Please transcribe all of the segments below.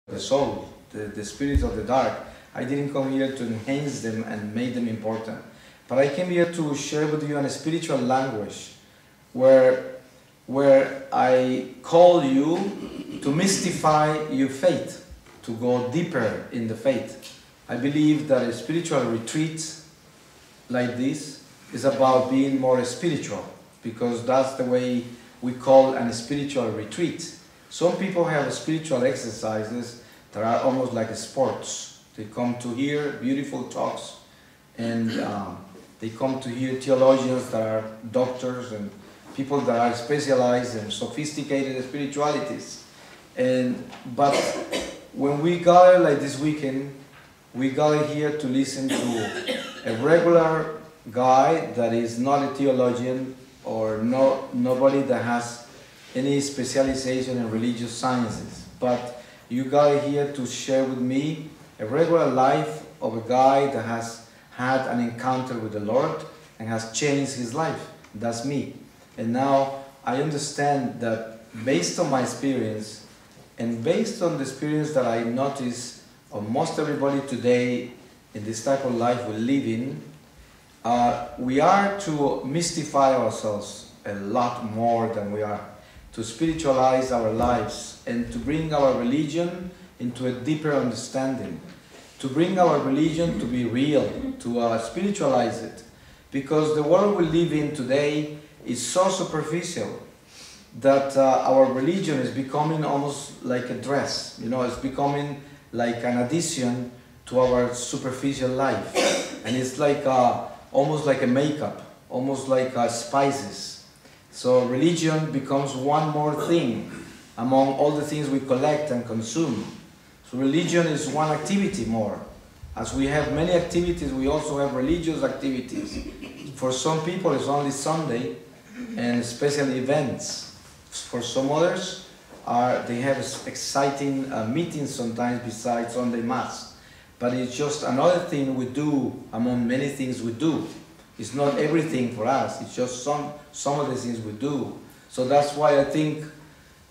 the soul, the spirits of the dark. I didn't come here to enhance them and make them important. But I came here to share with you a spiritual language where I call you to mystify your faith, to go deeper in the faith. I believe that a spiritual retreat like this is about being more spiritual, because that's the way we call a spiritual retreat. Some people have spiritual exercises that are almost like sports. They come to hear beautiful talks, and they come to hear theologians that are doctors and people that are specialized in sophisticated spiritualities. But when we gather like this weekend, we gather here to listen to a regular guy that is not a theologian or nobody that has any specialization in religious sciences. But you gather here to share with me a regular life of a guy that has had an encounter with the Lord and has changed his life. That's me. And now I understand that based on my experience and based on the experience that I notice of most everybody today in this type of life we live in, we are to mystify ourselves a lot more than we are, to spiritualize our lives and to bring our religion into a deeper understanding, to bring our religion to be real, to spiritualize it. Because the world we live in today is so superficial that our religion is becoming almost like a dress. You know, it's becoming like an addition to our superficial life. And it's like almost like a makeup, almost like spices. So religion becomes one more thing among all the things we collect and consume. So religion is one activity more. As we have many activities, we also have religious activities. For some people, it's only Sunday and special events. For some others, they have exciting meetings sometimes besides Sunday Mass. But it's just another thing we do among many things we do. It's not everything for us, it's just some of the things we do. So that's why I think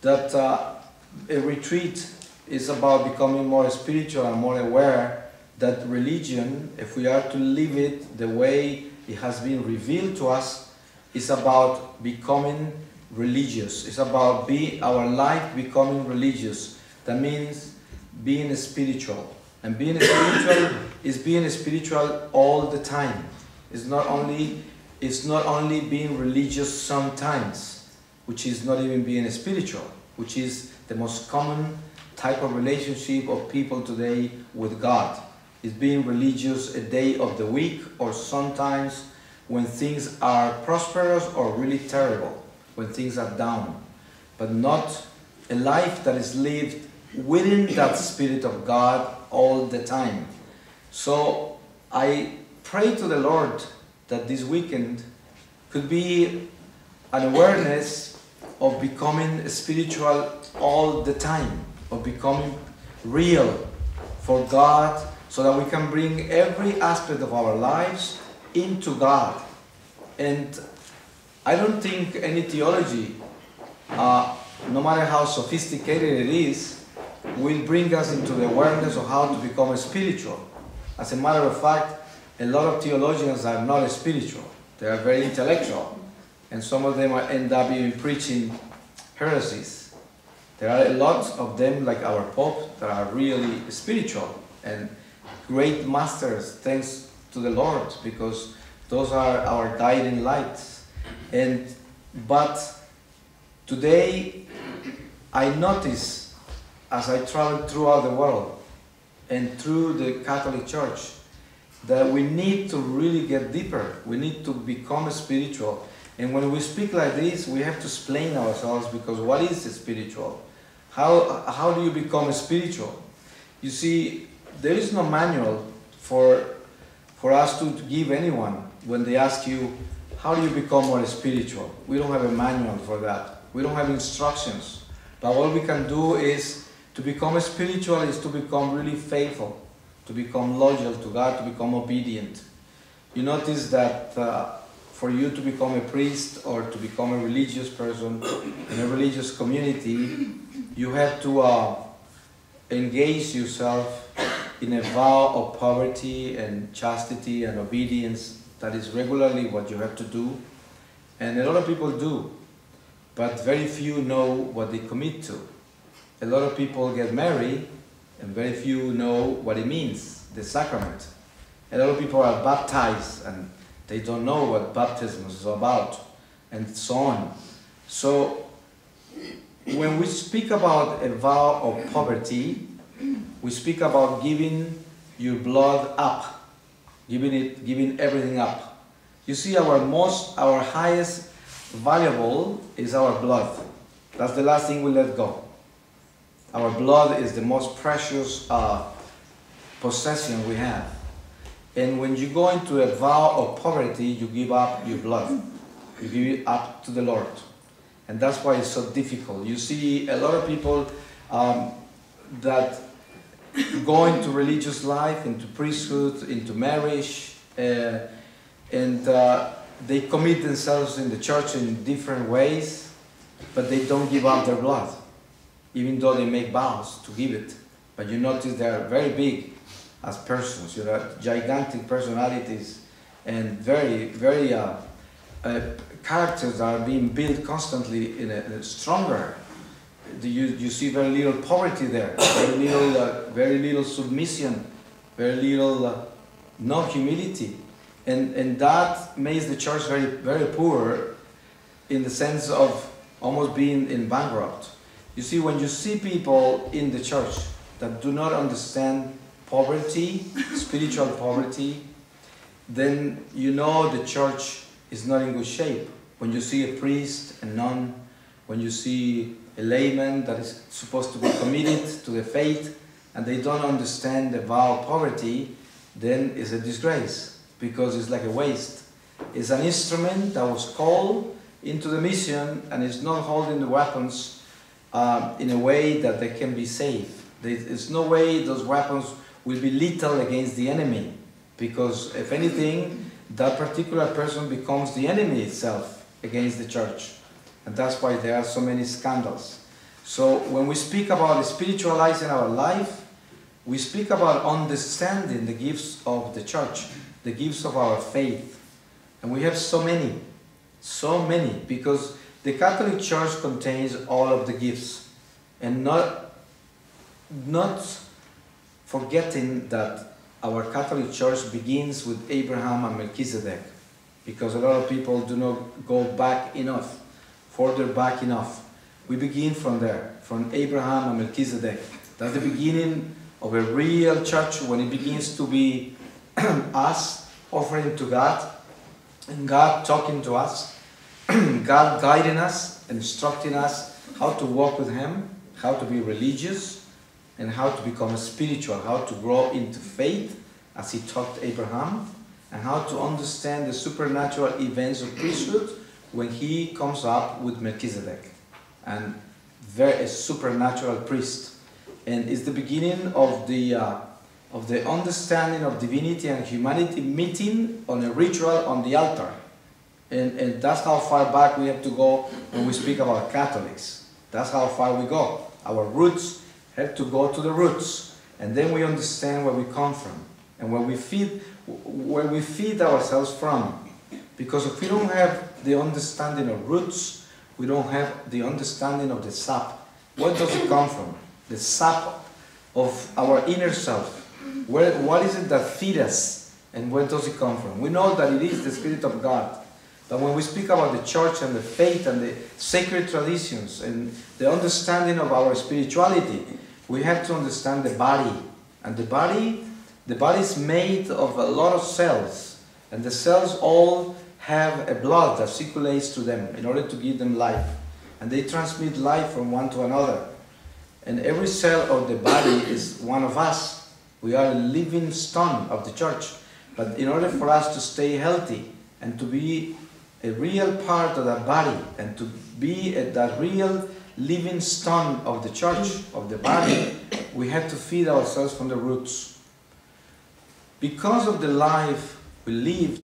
that a retreat is about becoming more spiritual and more aware that religion, if we are to live it the way it has been revealed to us, is about becoming religious. It's about our life becoming religious. That means being spiritual. And being spiritual is being spiritual all the time. It's not only being religious sometimes, which is not even being spiritual, which is the most common type of relationship of people today with God. It's being religious a day of the week, or sometimes when things are prosperous or really terrible, when things are down, but not a life that is lived within that Spirit of God all the time. So I pray to the Lord that this weekend could be an awareness of becoming spiritual all the time, of becoming real for God, so that we can bring every aspect of our lives into God. And I don't think any theology, no matter how sophisticated it is, will bring us into the awareness of how to become spiritual. As a matter of fact, a lot of theologians are not spiritual. They are very intellectual. And some of them end up even preaching heresies. There are a lot of them, like our Pope, that are really spiritual and great masters, thanks to the Lord, because those are our guiding lights. But today, I notice, as I travel throughout the world and through the Catholic Church, that we need to really get deeper. We need to become spiritual. And when we speak like this, we have to explain ourselves, because what is spiritual? How do you become spiritual? You see, there is no manual for us to give anyone when they ask you, how do you become more spiritual? We don't have a manual for that. We don't have instructions. But what we can do is, to become spiritual is to become really faithful, to become loyal to God, to become obedient. You notice that for you to become a priest or to become a religious person in a religious community, you have to engage yourself in a vow of poverty and chastity and obedience. That is regularly what you have to do. And a lot of people do, but very few know what they commit to. A lot of people get married, and very few know what it means, the sacrament. A lot of people are baptized, and they don't know what baptism is about, and so on. So, when we speak about a vow of poverty, we speak about giving your blood up, giving everything up. You see, our highest valuable is our blood. That's the last thing we let go. Our blood is the most precious possession we have. And when you go into a vow of poverty, you give up your blood. You give it up to the Lord. And that's why it's so difficult. You see a lot of people that go into religious life, into priesthood, into marriage, and they commit themselves in the church in different ways, but they don't give up their blood, even though they make vows to give it. But you notice they are very big as persons, you know, gigantic personalities, and very, very characters that are being built constantly in a stronger. You see very little poverty there, very little submission, very little no humility, and that makes the church very, very poor, in the sense of almost being in bankrupt. You see, when you see people in the church that do not understand poverty, spiritual poverty, then you know the church is not in good shape. When you see a priest, a nun, when you see a layman that is supposed to be committed to the faith, and they don't understand the vow of poverty, then it's a disgrace, because it's like a waste. It's an instrument that was called into the mission, and it's not holding the weapons in a way that they can be safe. There's no way those weapons will be lethal against the enemy, because if anything, that particular person becomes the enemy itself against the church. And that's why there are so many scandals. So when we speak about spiritualizing our life, we speak about understanding the gifts of the church, the gifts of our faith. And we have so many, because the Catholic Church contains all of the gifts. And not forgetting that our Catholic Church begins with Abraham and Melchizedek, because a lot of people do not go back enough, further back enough. We begin from there, from Abraham and Melchizedek. That's the beginning of a real church, when it begins to be us offering to God, and God talking to us, God guiding us, instructing us how to walk with Him, how to be religious, and how to become spiritual, how to grow into faith, as He taught Abraham, and how to understand the supernatural events of priesthood when He comes up with Melchizedek, and a supernatural priest. And it's the beginning of the understanding of divinity and humanity meeting on a ritual on the altar. And that's how far back we have to go when we speak about Catholics. That's how far we go. Our roots have to go to the roots, and then we understand where we come from and where we feed ourselves from. Because if we don't have the understanding of roots, we don't have the understanding of the sap. Where does it come from? The sap of our inner self. What is it that feeds us, and where does it come from? We know that it is the Spirit of God. But when we speak about the church and the faith and the sacred traditions and the understanding of our spirituality, we have to understand the body. And the body is made of a lot of cells. And the cells all have a blood that circulates to them in order to give them life. And they transmit life from one to another. And every cell of the body is one of us. We are a living stone of the church. But in order for us to stay healthy and to be a real part of that body, and to be that real living stone of the church, of the body, we have to feed ourselves from the roots. Because of the life we live